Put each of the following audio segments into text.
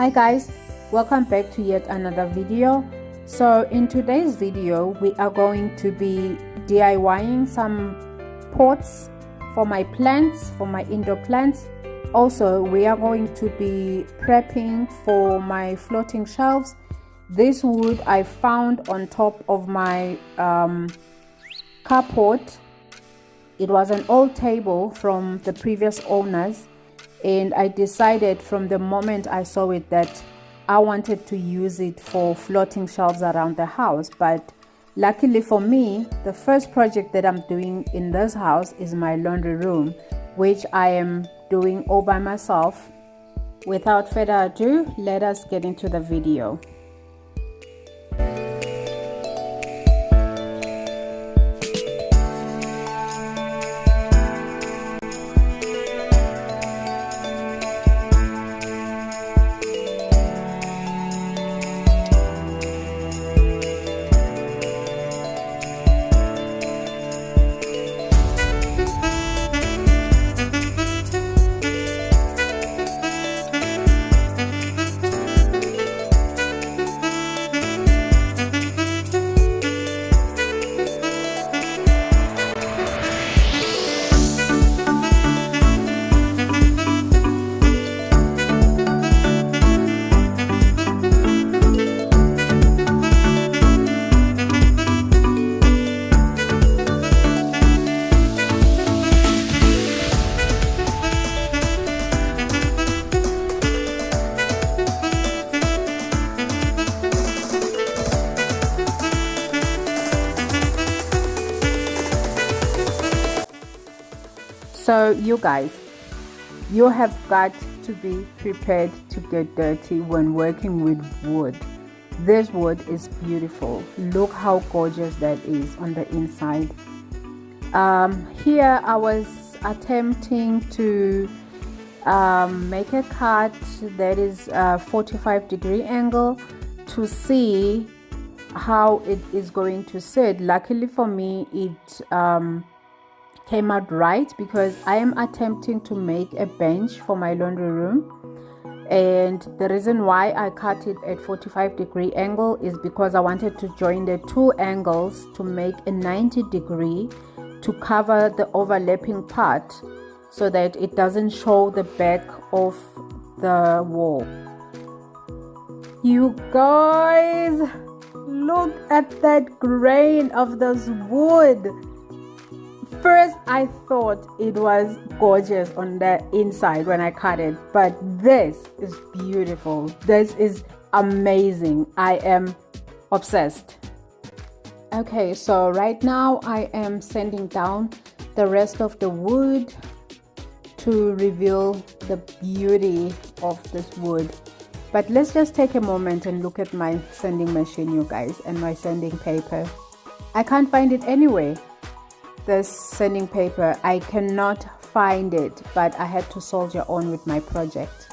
Hi guys, welcome back to yet another video. So in today's video we are going to be DIYing some pots for my plants, for my indoor plants. Also we are going to be prepping for my floating shelves. This wood I found on top of my carport. It was an old table from the previous owners, and I decided from the moment I saw it that I wanted to use it for floating shelves around the house. But luckily for me, the first project that I'm doing in this house is my laundry room, which I am doing all by myself. Without further ado, let us get into the video. So you guys, you have got to be prepared to get dirty when working with wood. This wood is beautiful. Look how gorgeous that is on the inside. Here I was attempting to make a cut that is a 45-degree angle to see how it is going to sit. Luckily for me, it came out right, because I am attempting to make a bench for my laundry room, and the reason why I cut it at 45-degree angle is because I wanted to join the two angles to make a 90-degree to cover the overlapping part so that it doesn't show the back of the wall. You guys, look at that grain of this wood. First, I thought it was gorgeous on the inside when I cut it, but this is beautiful. This is amazing. I am obsessed. Okay, so right now I am sanding down the rest of the wood to reveal the beauty of this wood. But let's just take a moment and look at my sanding machine, you guys, and my sanding paper. I can't find it anywhere. This sanding paper, I cannot find it, but I had to soldier on with my project.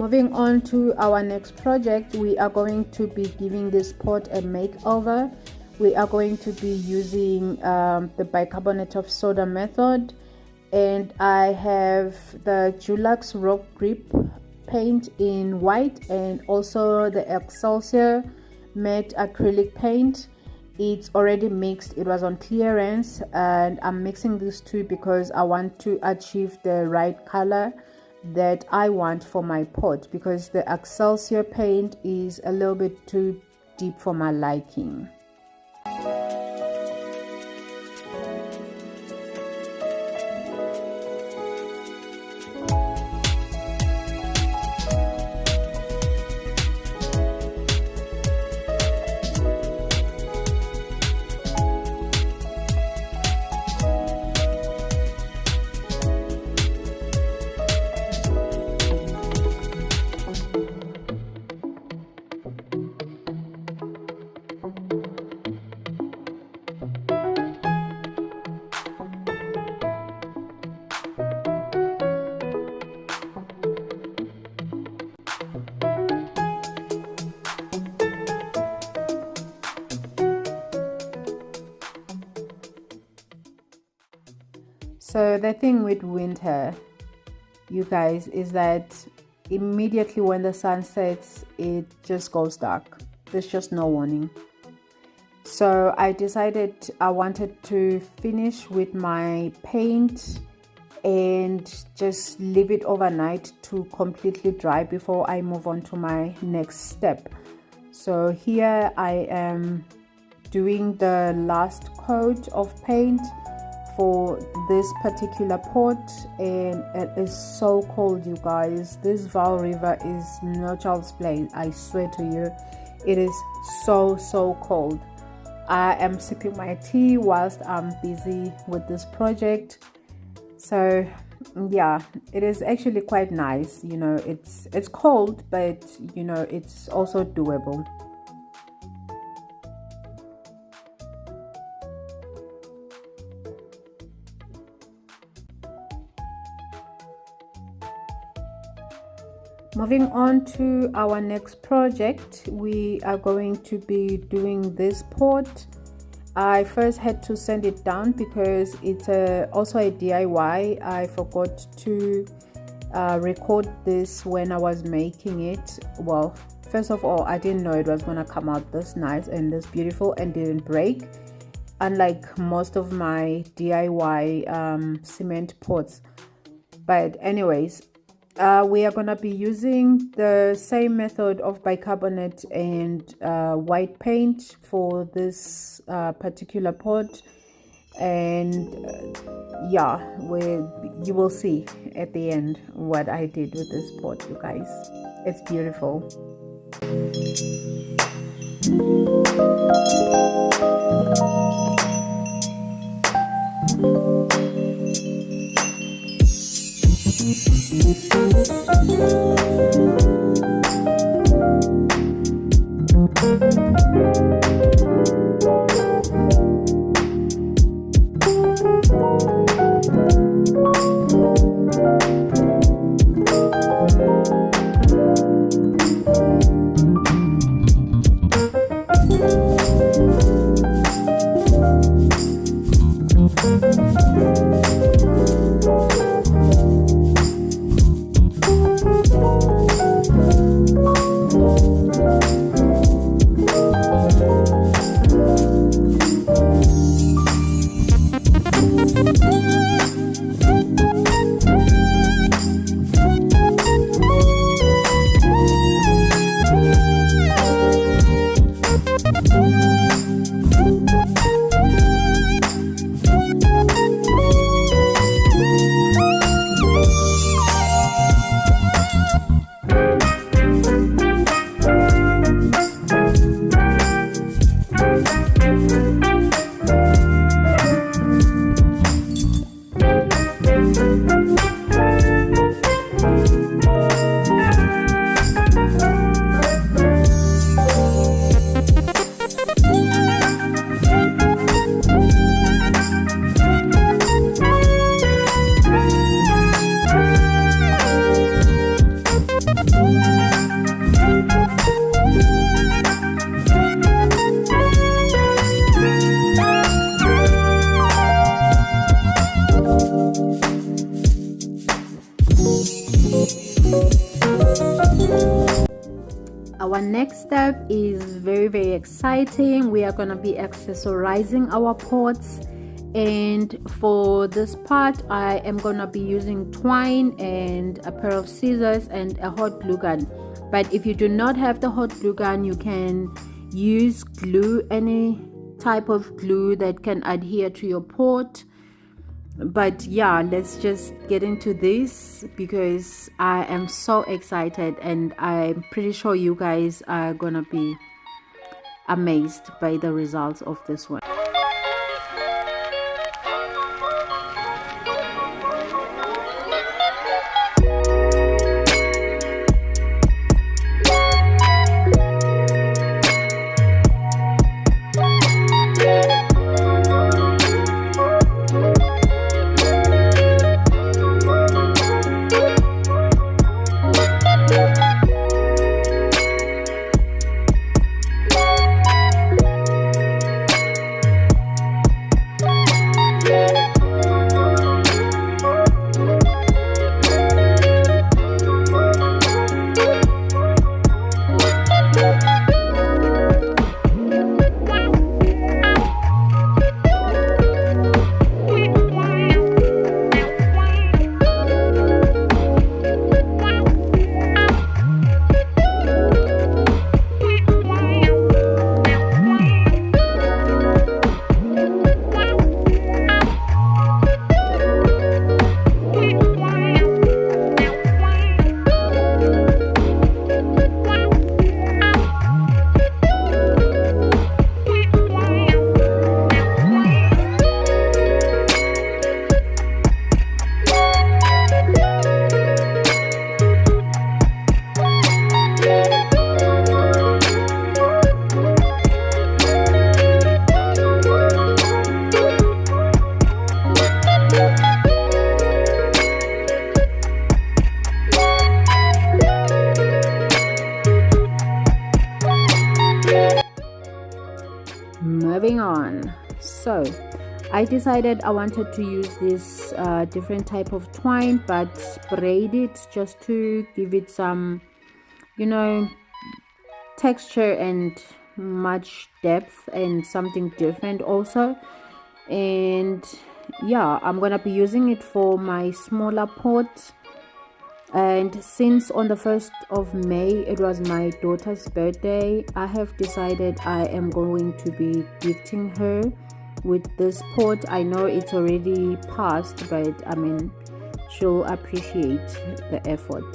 Moving on to our next project, we are going to be giving this pot a makeover. We are going to be using the bicarbonate of soda method, and I have the Dulux Rock Grip paint in white and also the Excelsior matte acrylic paint. It's already mixed, it was on clearance, and I'm mixing these two because I want to achieve the right color that I want for my pot, because the Excelsior paint is a little bit too deep for my liking. So the thing with winter, you guys, is that immediately when the sun sets, it just goes dark. There's just no warning. So I decided I wanted to finish with my paint and just leave it overnight to completely dry before I move on to my next step. So here I am doing the last coat of paint for this particular pot, and it is so cold, you guys. This Vaal River is no child's play, I swear to you. It is so cold. I am sipping my tea whilst I'm busy with this project. So yeah, it is actually quite nice, you know. It's cold, but you know, it's also doable. Moving on to our next project, we are going to be doing this pot. I first had to sand it down because it's also a DIY. I forgot to record this when I was making it. Well, first of all, I didn't know it was gonna come out this nice and this beautiful and didn't break, unlike most of my DIY cement pots. But anyways, we are going to be using the same method of bicarbonate and white paint for this particular pot, and yeah, you will see at the end what I did with this pot, you guys. It's beautiful. very exciting. We are going to be accessorizing our pots, and for this part I am going to be using twine and a pair of scissors and a hot glue gun. But if you do not have the hot glue gun, you can use glue, any type of glue that can adhere to your pot. But yeah, let's just get into this because I am so excited, and I'm pretty sure you guys are gonna be amazed by the results of this one. Moving on, so I decided I wanted to use this different type of twine, but braid it just to give it some, texture and much depth and something different also. And yeah, I'm gonna be using it for my smaller pot. And since on the 1st of May it was my daughter's birthday, I have decided I am going to be gifting her with this pot. I know it's already past, but I mean, she'll appreciate the effort.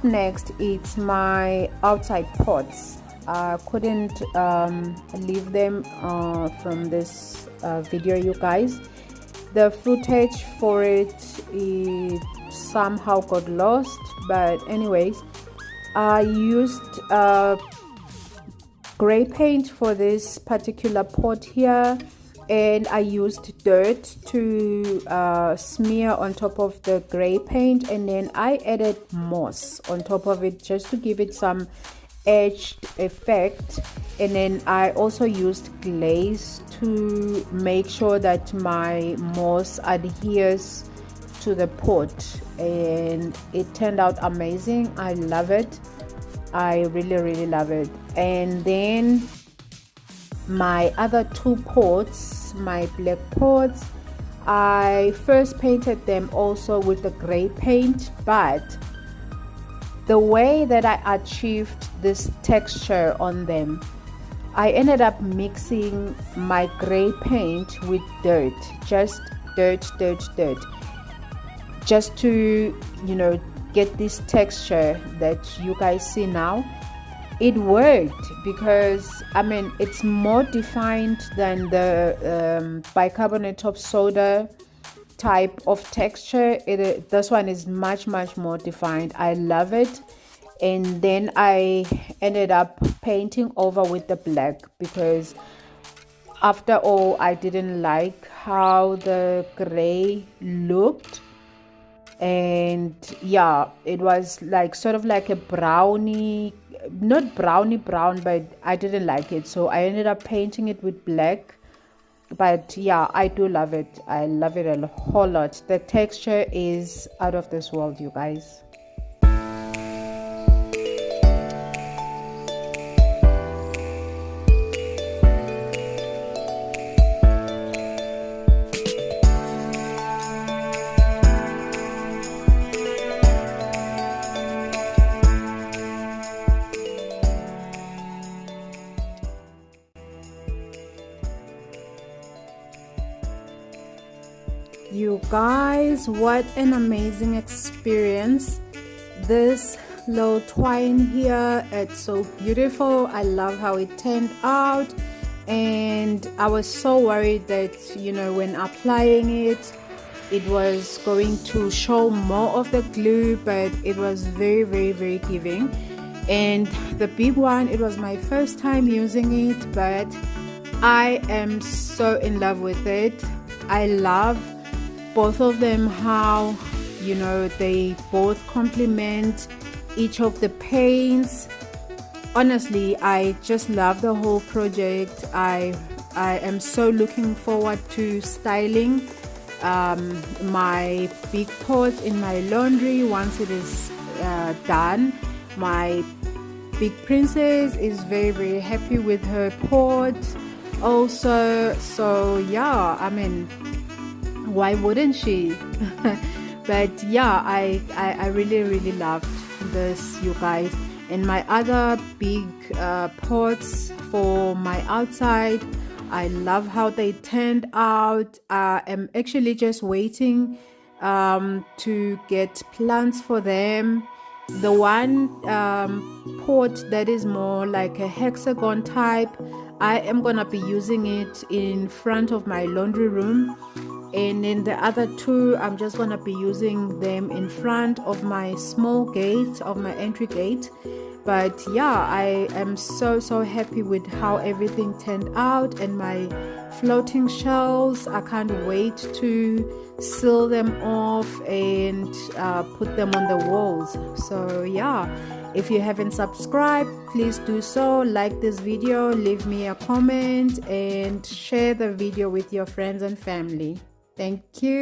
next, it's my outside pots. I couldn't leave them from this video, you guys. The footage for it somehow got lost, but anyways, I used gray paint for this particular pot here, and I used dirt to smear on top of the gray paint, and then I added moss on top of it just to give it some edged effect. And then I also used glaze to make sure that my moss adheres to the pot, and it turned out amazing. I love it. I really love it. And then my other two pots, my black pots, I first painted them also with the gray paint, but the way that I achieved this texture on them, I ended up mixing my gray paint with dirt, just dirt, just to, you know, get this texture that you guys see now. It worked because, I mean, it's more defined than the bicarbonate of soda type of texture. This one is much more defined. I love it. And then I ended up painting over with the black, because after all, I didn't like how the gray looked. And yeah, it was like sort of like a brownie, not brownie brown, but I didn't like it, so I ended up painting it with black. But yeah, I do love it. I love it a whole lot. The texture is out of this world, you guys. You guys, what an amazing experience. This little twine here, it's so beautiful. I love how it turned out, and I was so worried that, you know, when applying it, it was going to show more of the glue, but it was very giving. And the big one, it was my first time using it, but I am so in love with it. I love both of them, how, you know, they both complement each of the paints. Honestly, I just love the whole project. I am so looking forward to styling my big pot in my laundry once it is done. My big princess is very happy with her pot also, so yeah, I mean, why wouldn't she? But yeah, I really loved this, you guys. And my other big pots for my outside, I love how they turned out. I'm actually just waiting to get plants for them. The one pot that is more like a hexagon type, I am gonna be using it in front of my laundry room, and then the other two, I'm just gonna be using them in front of my small gate, of my entry gate. But yeah, I am so happy with how everything turned out, and my floating shells, I can't wait to seal them off and put them on the walls. So yeah, if you haven't subscribed, please do so. Like this video, leave me a comment, and share the video with your friends and family. Thank you.